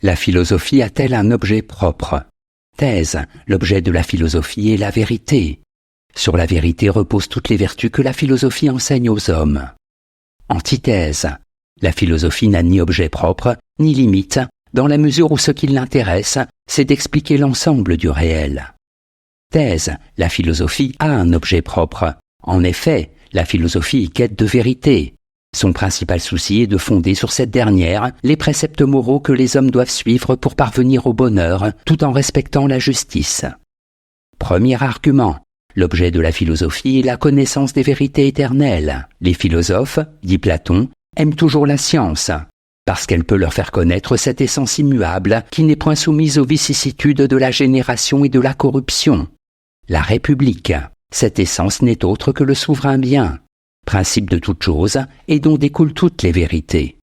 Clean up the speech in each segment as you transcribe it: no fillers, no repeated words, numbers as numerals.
La philosophie a-t-elle un objet propre? Thèse. L'objet de la philosophie est la vérité. Sur la vérité reposent toutes les vertus que la philosophie enseigne aux hommes. Antithèse. La philosophie n'a ni objet propre, ni limite, dans la mesure où ce qui l'intéresse, c'est d'expliquer l'ensemble du réel. Thèse. La philosophie a un objet propre. En effet, la philosophie est quête de vérité. Son principal souci est de fonder sur cette dernière les préceptes moraux que les hommes doivent suivre pour parvenir au bonheur, tout en respectant la justice. Premier argument. L'objet de la philosophie est la connaissance des vérités éternelles. Les philosophes, dit Platon, aiment toujours la science, parce qu'elle peut leur faire connaître cette essence immuable qui n'est point soumise aux vicissitudes de la génération et de la corruption. La République, cette essence n'est autre que le souverain bien, principe de toute chose et dont découlent toutes les vérités.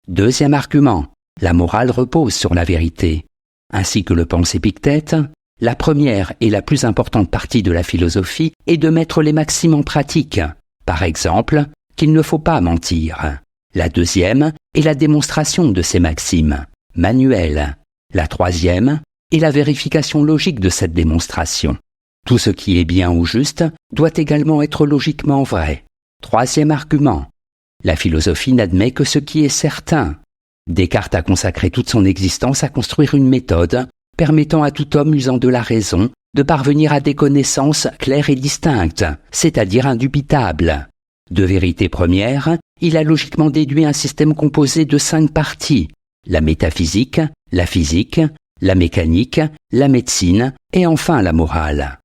Deuxième argument, la morale repose sur la vérité. Ainsi que le pense Épictète, la première et la plus importante partie de la philosophie est de mettre les maximes en pratique. Par exemple, qu'il ne faut pas mentir. La deuxième est la démonstration de ces maximes, manuelle. La troisième est la vérification logique de cette démonstration. Tout ce qui est bien ou juste doit également être logiquement vrai. Troisième argument. La philosophie n'admet que ce qui est certain. Descartes a consacré toute son existence à construire une méthode permettant à tout homme usant de la raison de parvenir à des connaissances claires et distinctes, c'est-à-dire indubitables. De vérité première, il a logiquement déduit un système composé de 5 parties, la métaphysique, la physique, la mécanique, la médecine et enfin la morale.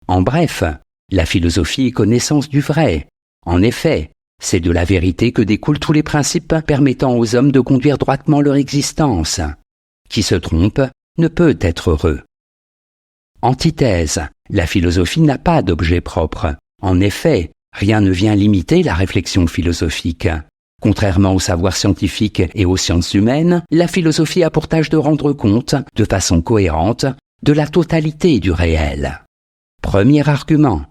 En bref, la philosophie est connaissance du vrai. En effet, c'est de la vérité que découlent tous les principes permettant aux hommes de conduire droitement leur existence. Qui se trompe ne peut être heureux. Antithèse. La philosophie n'a pas d'objet propre. En effet, rien ne vient limiter la réflexion philosophique. Contrairement au savoir scientifique et aux sciences humaines, la philosophie a pour tâche de rendre compte, de façon cohérente, de la totalité du réel. Premier argument.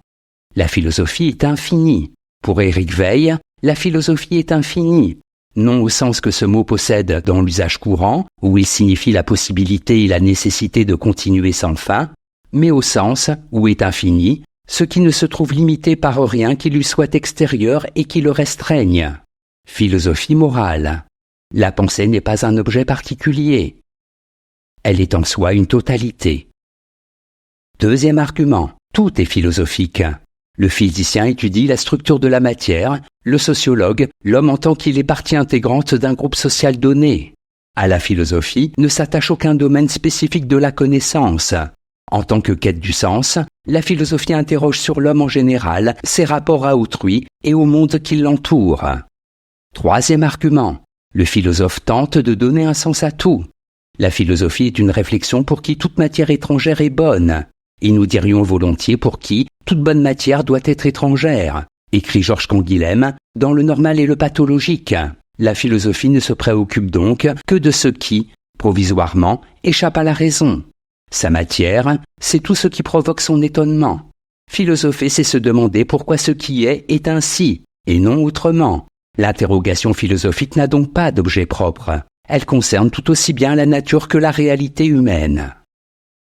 La philosophie est infinie. Pour Éric Veil, la philosophie est infinie, non au sens que ce mot possède dans l'usage courant, où il signifie la possibilité et la nécessité de continuer sans fin, mais au sens où est infini, ce qui ne se trouve limité par rien qui lui soit extérieur et qui le restreigne. Philosophie morale. La pensée n'est pas un objet particulier. Elle est en soi une totalité. Deuxième argument. Tout est philosophique. Le physicien étudie la structure de la matière, le sociologue, l'homme en tant qu'il est partie intégrante d'un groupe social donné. À la philosophie ne s'attache aucun domaine spécifique de la connaissance. En tant que quête du sens, la philosophie interroge sur l'homme en général, ses rapports à autrui et au monde qui l'entoure. Troisième argument. Le philosophe tente de donner un sens à tout. La philosophie est une réflexion pour qui toute matière étrangère est bonne. Et nous dirions volontiers pour qui toute bonne matière doit être étrangère, écrit Georges Canguilhem dans Le normal et le pathologique. La philosophie ne se préoccupe donc que de ce qui, provisoirement, échappe à la raison. Sa matière, c'est tout ce qui provoque son étonnement. Philosopher, c'est se demander pourquoi ce qui est ainsi, et non autrement. L'interrogation philosophique n'a donc pas d'objet propre. Elle concerne tout aussi bien la nature que la réalité humaine.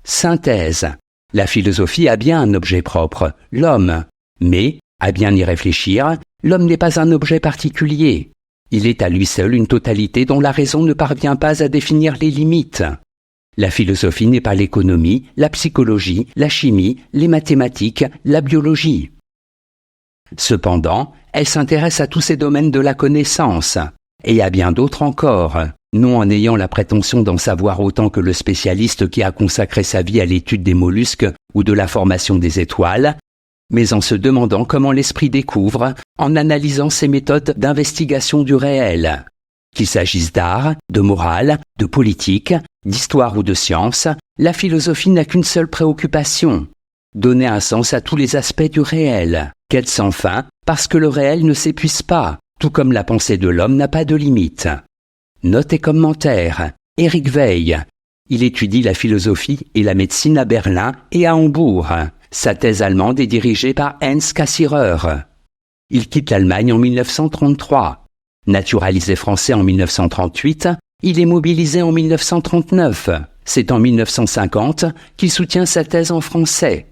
Synthèse. La philosophie a bien un objet propre, l'homme. Mais, à bien y réfléchir, l'homme n'est pas un objet particulier. Il est à lui seul une totalité dont la raison ne parvient pas à définir les limites. La philosophie n'est pas l'économie, la psychologie, la chimie, les mathématiques, la biologie. Cependant, elle s'intéresse à tous ces domaines de la connaissance, et à bien d'autres encore, non en ayant la prétention d'en savoir autant que le spécialiste qui a consacré sa vie à l'étude des mollusques ou de la formation des étoiles, mais en se demandant comment l'esprit découvre en analysant ses méthodes d'investigation du réel. Qu'il s'agisse d'art, de morale, de politique, d'histoire ou de science, la philosophie n'a qu'une seule préoccupation, donner un sens à tous les aspects du réel, quête sans fin, parce que le réel ne s'épuise pas, tout comme la pensée de l'homme n'a pas de limite. Note et commentaire. Éric Veil. Il étudie la philosophie et la médecine à Berlin et à Hambourg. Sa thèse allemande est dirigée par Heinz Cassirer. Il quitte l'Allemagne en 1933. Naturalisé français en 1938, Il est mobilisé en 1939. C'est en 1950 qu'il soutient sa thèse en français.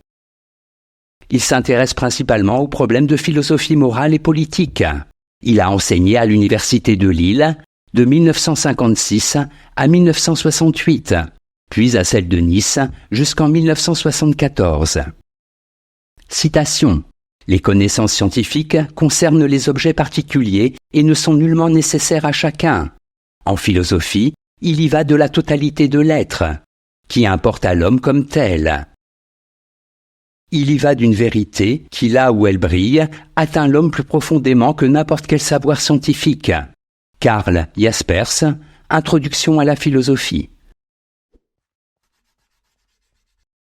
Il s'intéresse principalement aux problèmes de philosophie morale et politique. Il a enseigné à l'Université de Lille de 1956 à 1968, puis à celle de Nice jusqu'en 1974. Citation. Les connaissances scientifiques concernent les objets particuliers et ne sont nullement nécessaires à chacun. En philosophie, il y va de la totalité de l'être, qui importe à l'homme comme tel. Il y va d'une vérité qui, là où elle brille, atteint l'homme plus profondément que n'importe quel savoir scientifique. Karl Jaspers, Introduction à la philosophie.